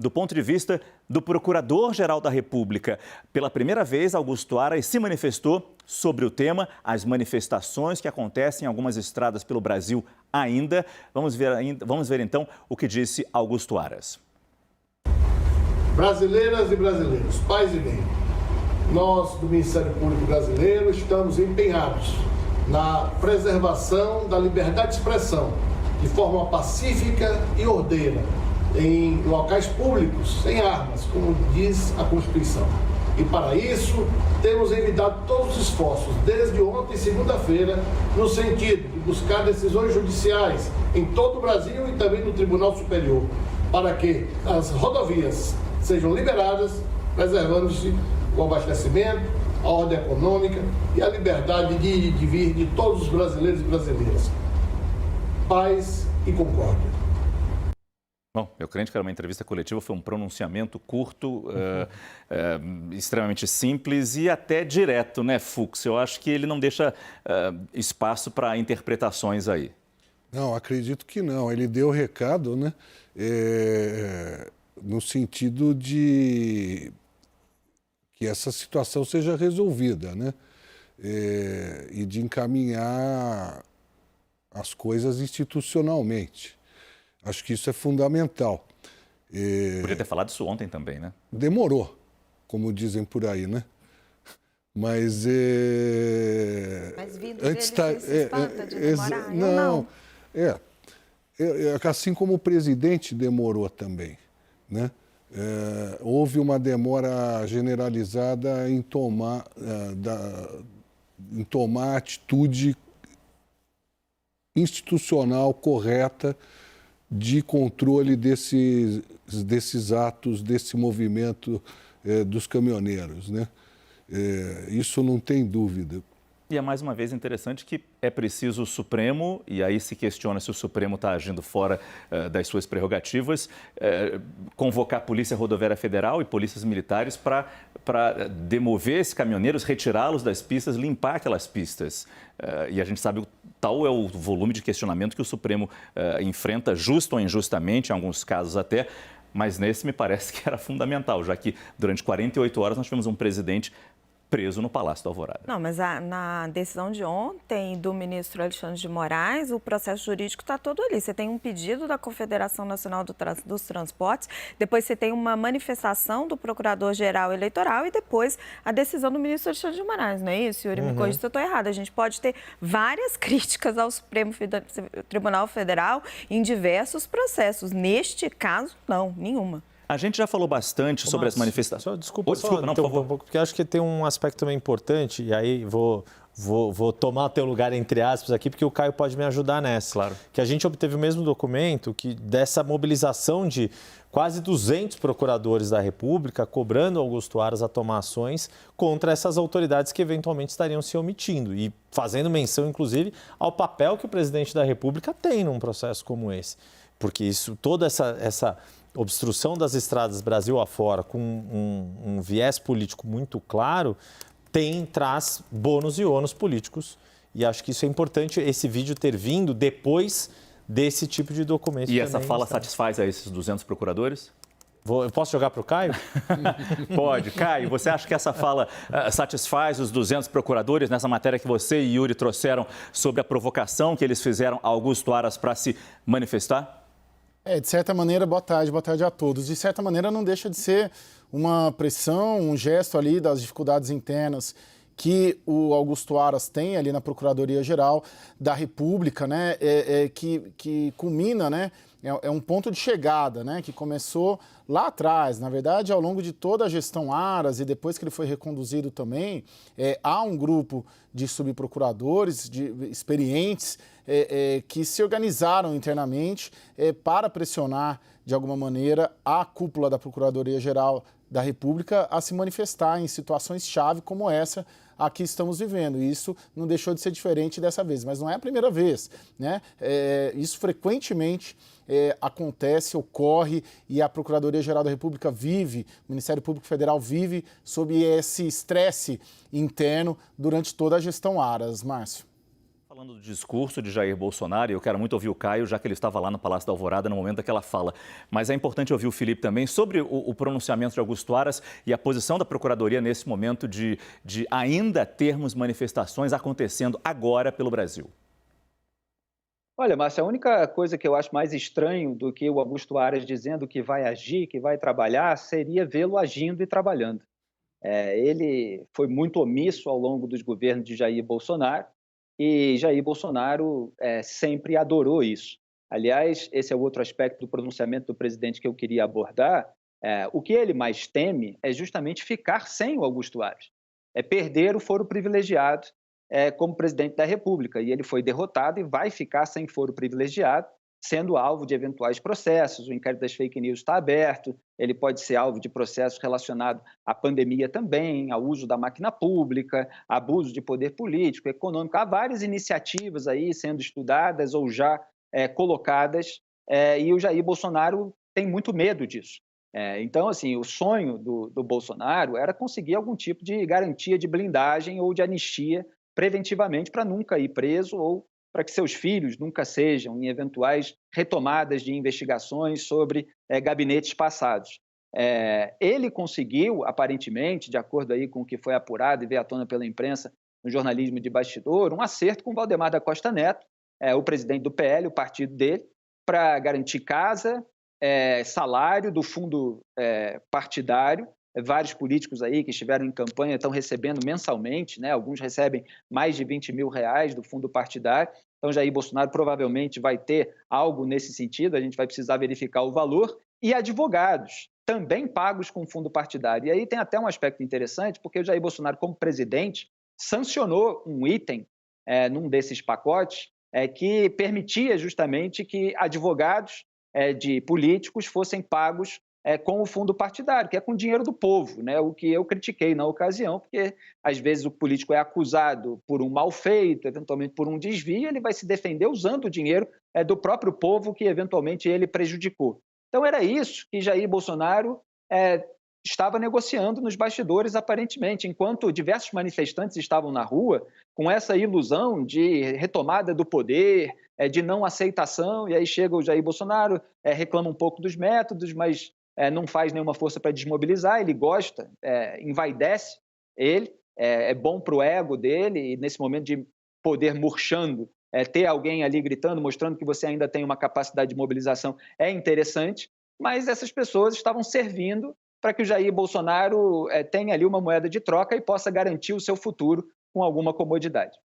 Do ponto de vista do Procurador-Geral da República, pela primeira vez, Augusto Aras se manifestou sobre o tema, as manifestações que acontecem em algumas estradas pelo Brasil ainda. Vamos ver então o que disse Augusto Aras. Brasileiras e brasileiros, paz e bem, nós do Ministério Público Brasileiro estamos empenhados na preservação da liberdade de expressão de forma pacífica e ordeira, em locais públicos, sem armas, como diz a Constituição. E para isso, temos evitado todos os esforços, desde ontem, segunda-feira, no sentido de buscar decisões judiciais em todo o Brasil e também no Tribunal Superior, para que as rodovias sejam liberadas, preservando-se o abastecimento, a ordem econômica e a liberdade de ir e de vir de todos os brasileiros e brasileiras. Paz e concórdia. Bom, eu creio que era uma entrevista coletiva, foi um pronunciamento curto, extremamente simples e até direto, né, Fux? Eu acho que ele não deixa espaço para interpretações aí. Não, acredito que não. Ele deu o recado, né, no sentido de que essa situação seja resolvida, né, e de encaminhar as coisas institucionalmente. Acho que isso é fundamental. Podia ter falado isso ontem também, né? Demorou, como dizem por aí, né? Mas vindo dele, você se espanta de demorar? Não. Assim como o presidente demorou também, né? Houve uma demora generalizada em tomar a atitude institucional correta de controle desses atos, desse movimento dos caminhoneiros, né? Isso não tem dúvida. E é mais uma vez interessante que é preciso o Supremo, e aí se questiona se o Supremo está agindo fora das suas prerrogativas, convocar a Polícia Rodoviária Federal e polícias militares para demover esses caminhoneiros, retirá-los das pistas, limpar aquelas pistas. E a gente sabe tal é o volume de questionamento que o Supremo enfrenta, justo ou injustamente, em alguns casos até, mas nesse me parece que era fundamental, já que durante 48 horas nós tivemos um presidente preso no Palácio da Alvorada. Não, mas na decisão de ontem do ministro Alexandre de Moraes, o processo jurídico está todo ali. Você tem um pedido da Confederação Nacional dos Transportes, depois você tem uma manifestação do Procurador-Geral Eleitoral e depois a decisão do ministro Alexandre de Moraes, não é isso, Yuri? Me corrija se eu estou errada. A gente pode ter várias críticas ao Supremo Tribunal Federal em diversos processos. Neste caso, não, nenhuma. A gente já falou bastante sobre as manifestações. Desculpa, não, por favor. porque acho que tem um aspecto também importante, e aí vou tomar o teu lugar entre aspas aqui, porque o Caio pode me ajudar nessa. Claro. Que a gente obteve o mesmo documento que dessa mobilização de quase 200 procuradores da República cobrando Augusto Aras a tomar ações contra essas autoridades que eventualmente estariam se omitindo e fazendo menção, inclusive, ao papel que o presidente da República tem num processo como esse. Porque toda essa obstrução das estradas Brasil afora, com um viés político muito claro, traz bônus e ônus políticos. E acho que isso é importante, esse vídeo ter vindo depois desse tipo de documento. E essa fala satisfaz a esses 200 procuradores? Eu posso jogar para o Caio? Pode. Caio, você acha que essa fala satisfaz os 200 procuradores nessa matéria que você e Yuri trouxeram sobre a provocação que eles fizeram a Augusto Aras para se manifestar? De certa maneira, boa tarde a todos. De certa maneira, não deixa de ser uma pressão, um gesto ali das dificuldades internas que o Augusto Aras tem ali na Procuradoria-Geral da República, né, que culmina, né, é um ponto de chegada, né, que começou lá atrás. Na verdade, ao longo de toda a gestão Aras e depois que ele foi reconduzido também, há um grupo de subprocuradores experientes que se organizaram internamente para pressionar, de alguma maneira, a cúpula da Procuradoria-Geral da República a se manifestar em situações-chave como essa a que estamos vivendo. E isso não deixou de ser diferente dessa vez, mas não é a primeira vez, né? Isso frequentemente acontece, ocorre, e a Procuradoria-Geral da República vive, o Ministério Público Federal vive sob esse estresse interno durante toda a gestão Aras. Márcio. Falando do discurso de Jair Bolsonaro, eu quero muito ouvir o Caio, já que ele estava lá no Palácio da Alvorada no momento daquela fala. Mas é importante ouvir o Felipe também sobre o pronunciamento de Augusto Aras e a posição da Procuradoria nesse momento de ainda termos manifestações acontecendo agora pelo Brasil. Olha, Márcia, a única coisa que eu acho mais estranho do que o Augusto Aras dizendo que vai agir, que vai trabalhar, seria vê-lo agindo e trabalhando. Ele foi muito omisso ao longo dos governos de Jair Bolsonaro e Jair Bolsonaro sempre adorou isso. Aliás, esse é o outro aspecto do pronunciamento do presidente que eu queria abordar. O que ele mais teme é justamente ficar sem o Augusto Aras, perder o foro privilegiado como presidente da República. E ele foi derrotado e vai ficar sem foro privilegiado, sendo alvo de eventuais processos. O inquérito das fake news está aberto, ele pode ser alvo de processos relacionados à pandemia também, ao uso da máquina pública, abuso de poder político, econômico. Há várias iniciativas aí sendo estudadas ou já colocadas, e o Jair Bolsonaro tem muito medo disso. Então, assim, o sonho do Bolsonaro era conseguir algum tipo de garantia de blindagem ou de anistia preventivamente para nunca ir preso ou para que seus filhos nunca sejam em eventuais retomadas de investigações sobre gabinetes passados. Ele conseguiu, aparentemente, de acordo aí com o que foi apurado e veio à tona pela imprensa no jornalismo de bastidor, um acerto com Valdemar da Costa Neto, o presidente do PL, o partido dele, para garantir casa, salário do fundo partidário. Vários políticos aí que estiveram em campanha estão recebendo mensalmente, né? Alguns recebem mais de R$20 mil do fundo partidário. Então, Jair Bolsonaro provavelmente vai ter algo nesse sentido, a gente vai precisar verificar o valor. E advogados, também pagos com fundo partidário. E aí tem até um aspecto interessante, porque o Jair Bolsonaro, como presidente, sancionou um item num desses pacotes que permitia justamente que advogados de políticos fossem pagos com o fundo partidário, que é com o dinheiro do povo, né? O que eu critiquei na ocasião, porque às vezes o político é acusado por um mal feito, eventualmente por um desvio, ele vai se defender usando o dinheiro do próprio povo que eventualmente ele prejudicou. Então era isso que Jair Bolsonaro estava negociando nos bastidores, aparentemente, enquanto diversos manifestantes estavam na rua com essa ilusão de retomada do poder, de não aceitação, e aí chega o Jair Bolsonaro, reclama um pouco dos métodos, mas não faz nenhuma força para desmobilizar, ele gosta, envaidece ele, é bom para o ego dele, e nesse momento de poder murchando, ter alguém ali gritando, mostrando que você ainda tem uma capacidade de mobilização é interessante, mas essas pessoas estavam servindo para que o Jair Bolsonaro tenha ali uma moeda de troca e possa garantir o seu futuro com alguma comodidade.